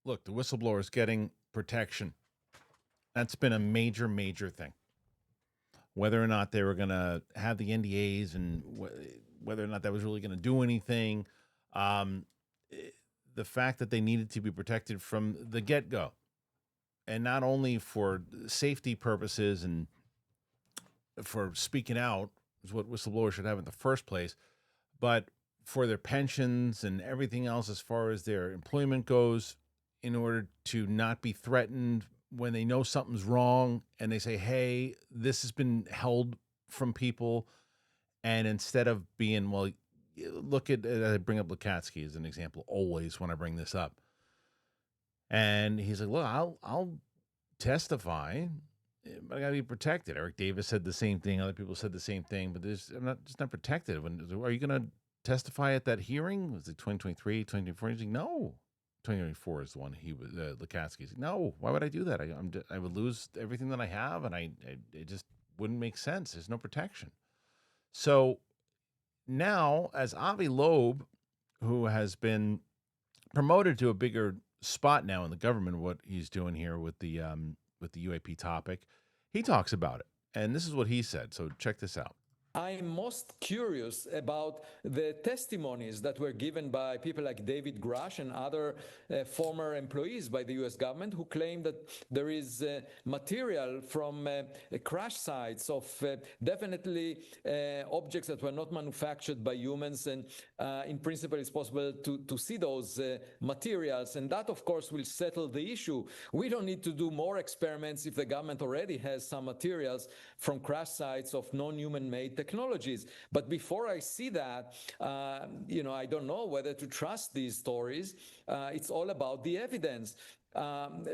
look, the whistleblowers getting protection. That's been a major, major thing. Whether or not they were going to have the NDAs and whether or not that was really going to do anything, um, the fact that they needed to be protected from the get-go, and not only for safety purposes and for speaking out, is what whistleblowers should have in the first place, but for their pensions and everything else as far as their employment goes, in order to not be threatened when they know something's wrong and they say, hey, this has been held from people. And instead of being, well, look at, I bring up Lukatsky as an example always when I bring this up. And he's like, look, I'll testify, but I got to be protected. Eric Davis said the same thing. Other people said the same thing, but I'm not just not protected. Are you going to testify at that hearing? Was it 2023, 2024? He's like, no. 2024 is the one he was, Lukatsky's like, no, why would I do that? I would lose everything that I have, and it just wouldn't make sense. There's no protection. So now, as Avi Loeb, who has been promoted to a bigger spot now in the government, what he's doing here with the UAP topic, he talks about it, and this is what he said. So check this out. I'm most curious about the testimonies that were given by people like David Grush and other former employees by the US government who claim that there is material from crash sites of definitely objects that were not manufactured by humans, and in principle it's possible to see those materials, and that of course will settle the issue. We don't need to do more experiments if the government already has some materials from crash sites of non-human made technologies. But before I see that, I don't know whether to trust these stories. It's all about the evidence.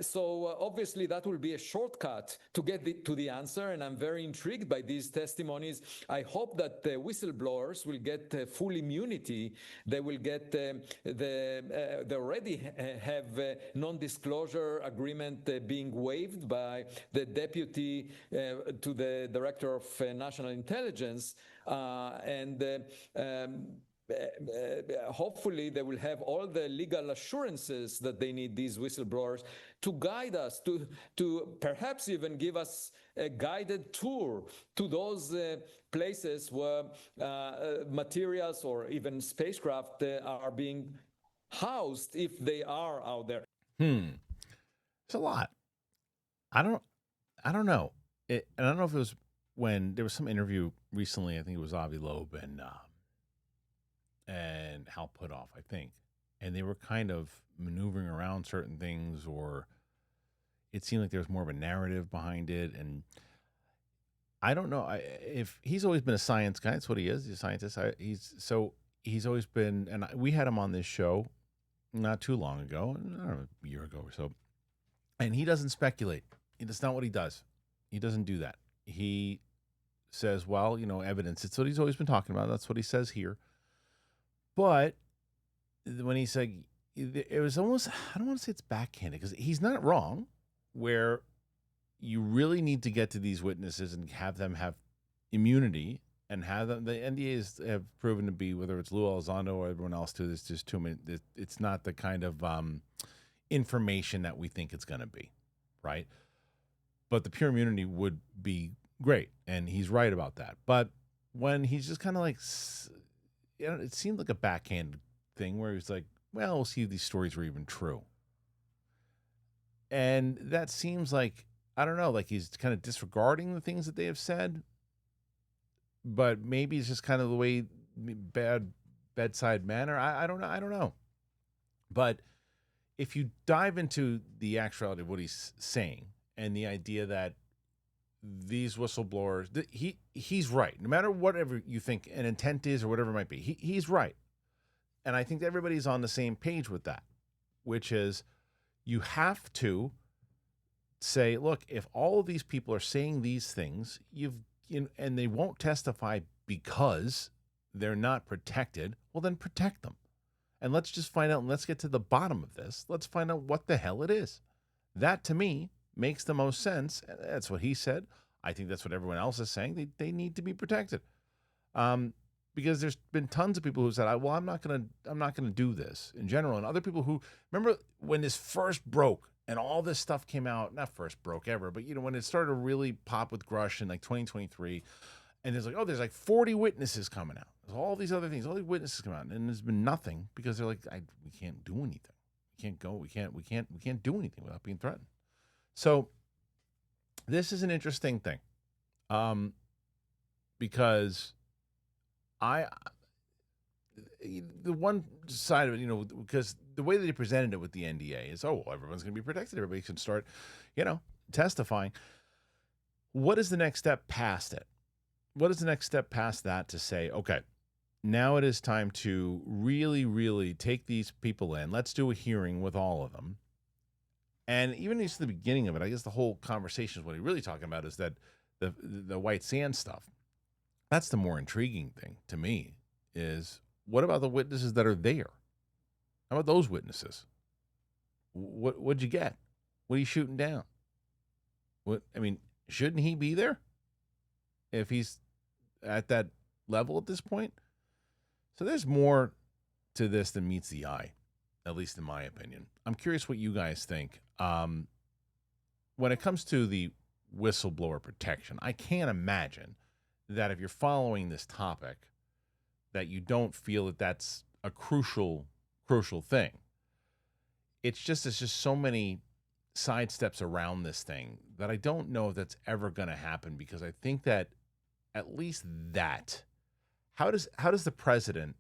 So obviously that will be a shortcut to get to the answer, and I'm very intrigued by these testimonies. I hope that the whistleblowers will get full immunity. They will get they already have non-disclosure agreement being waived by the deputy to the director of national intelligence, hopefully they will have all the legal assurances that they need, these whistleblowers, to guide us, to perhaps even give us a guided tour to those places where materials or even spacecraft are being housed, if they are out there. It's a lot. I don't know. And I don't know if it was when there was some interview recently. I think it was Avi Loeb and Hal Puthoff, I think, and they were kind of maneuvering around certain things, or it seemed like there was more of a narrative behind it. And I don't know if he's always been a science guy. That's what he is. He's a scientist. He's always been, and we had him on this show not too long ago, I don't know, a year ago or so. And he doesn't speculate. That's not what he does. He doesn't do that. He says, well, evidence. It's what he's always been talking about. That's what he says here. But when he said, it was almost, I don't want to say it's backhanded, because he's not wrong, where you really need to get to these witnesses and have them have immunity and have them. The NDAs have proven to be, whether it's Lou Elizondo or everyone else too, there's just too many. It's not the kind of information that we think it's going to be, right? But the pure immunity would be great, and he's right about that. But when he's just kind of like, it seemed like a backhand thing where he was like, well, we'll see if these stories were even true. And that seems like, I don't know, like he's kind of disregarding the things that they have said, but maybe it's just kind of the way, bad bedside manner. I don't know. But if you dive into the actuality of what he's saying and the idea that these whistleblowers, he's right. No matter whatever you think an intent is or whatever it might be, he's right. And I think everybody's on the same page with that, which is you have to say, look, if all of these people are saying these things, and they won't testify because they're not protected, well, then protect them. And let's just find out, and let's get to the bottom of this. Let's find out what the hell it is. That, to me, makes the most sense. That's what he said. I think that's what everyone else is saying. They need to be protected. because there's been tons of people who said, well, I'm not gonna do this in general. And other people who remember when this first broke and all this stuff came out, not first broke ever, but when it started to really pop with Grush in like 2023, and there's like, there's like 40 witnesses coming out. There's all these other things, all these witnesses come out, and there's been nothing because they're like, we can't do anything. We can't go. We can't do anything without being threatened. So this is an interesting thing, because the one side of it, because the way that he presented it with the NDA is, everyone's going to be protected. Everybody can start, testifying. What is the next step past it? What is the next step past that to say, okay, now it is time to really, really take these people in. Let's do a hearing with all of them. And even at the beginning of it, I guess the whole conversation is what he's really talking about is that the white sand stuff. That's the more intriguing thing to me is, what about the witnesses that are there? How about those witnesses? What'd you get? What are you shooting down? Shouldn't he be there if he's at that level at this point? So there's more to this than meets the eye, at least in my opinion. I'm curious what you guys think. When it comes to the whistleblower protection, I can't imagine that if you're following this topic, that you don't feel that that's a crucial thing. It's just so many sidesteps around this thing that I don't know if that's ever going to happen, because I think that at least that, how does the president,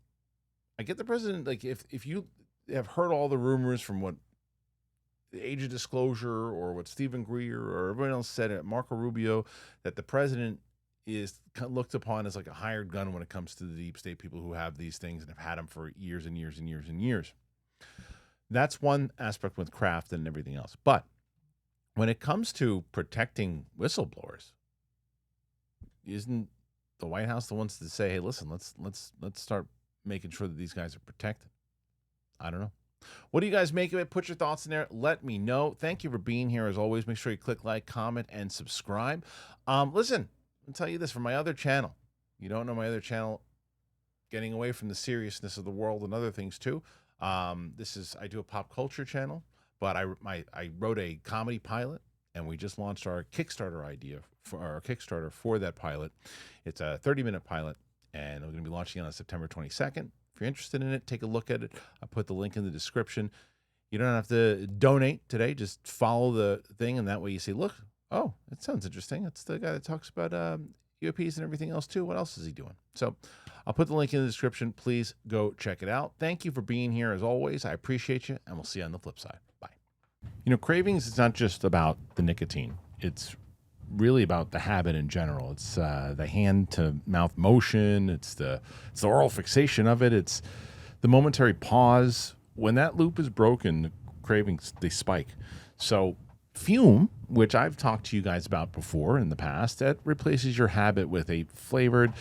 I get the president, like if you have heard all the rumors from what the age of disclosure or what Stephen Greer or everyone else said at Marco Rubio, that the president is looked upon as like a hired gun when it comes to the deep state people who have these things and have had them for years and years and years and years. That's one aspect with Kraft and everything else. But when it comes to protecting whistleblowers, isn't the White House the ones to say, hey, listen, let's start making sure that these guys are protected? I don't know. What do you guys make of it? Put your thoughts in there. Let me know. Thank you for being here. As always, make sure you click like, comment, and subscribe. Listen, I'll tell you this, from my other channel. You don't know my other channel, getting away from the seriousness of the world and other things too. I do a pop culture channel, but I wrote a comedy pilot, and we just launched our Kickstarter for that pilot. It's a 30-minute pilot, and we're going to be launching it on September 22nd. If you're interested in it, take a look at it. I put the link in the description. You don't have to donate today. Just follow the thing, and that way you see, look, oh, it sounds interesting. It's the guy that talks about UAPs and everything else too. What else is he doing? So I'll put the link in the description. Please go check it out. Thank you for being here as always. I appreciate you, and we'll see you on the flip side. Bye. Cravings is not just about the nicotine. It's really about the habit in general. It's the hand-to-mouth motion. It's the oral fixation of it. It's the momentary pause. When that loop is broken, the cravings, they spike. So Fume, which I've talked to you guys about before in the past, that replaces your habit with a flavored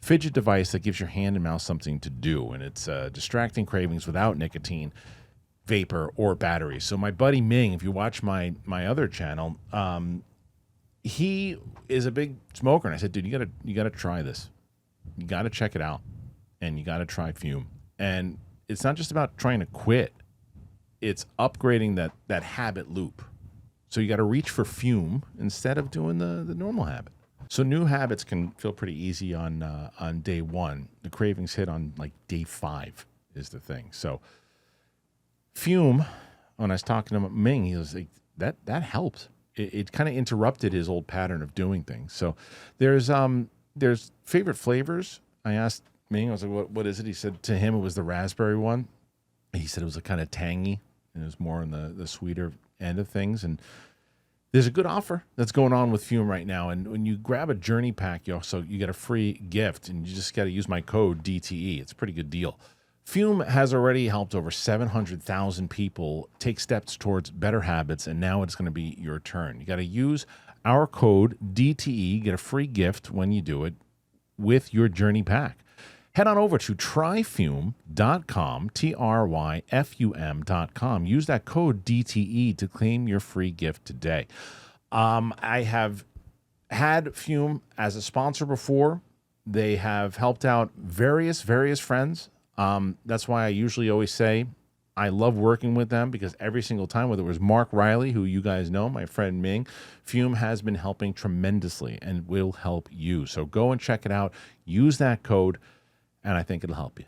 fidget device that gives your hand and mouth something to do. And it's distracting cravings without nicotine, vapor, or batteries. So my buddy Ming, if you watch my other channel, he is a big smoker, and I said, dude, you gotta try this. You gotta check it out, and you gotta try Fume. And it's not just about trying to quit; it's upgrading that habit loop. So you got to reach for Fume instead of doing the normal habit. So new habits can feel pretty easy on day one. The cravings hit on like day 5 is the thing. So Fume, when I was talking to Ming, he was like, that helped. It kind of interrupted his old pattern of doing things. So there's favorite flavors. I asked Ming, I was like, what is it? He said to him it was the raspberry one. He said it was kind of tangy, and it was more on the sweeter end of things. And there's a good offer that's going on with Fume right now. And when you grab a Journey Pack, you get a free gift, and you just got to use my code DTE. It's a pretty good deal. Fume has already helped over 700,000 people take steps towards better habits, and now it's going to be your turn. You got to use our code DTE, get a free gift when you do it with your Journey Pack. Head on over to tryfume.com, TRYFUM.com. Use that code DTE to claim your free gift today. I have had Fume as a sponsor before. They have helped out various friends. That's why I usually always say I love working with them, because every single time, whether it was Mark Riley, who you guys know, my friend Ming, Fume has been helping tremendously and will help you. So go and check it out. Use that code, and I think it'll help you.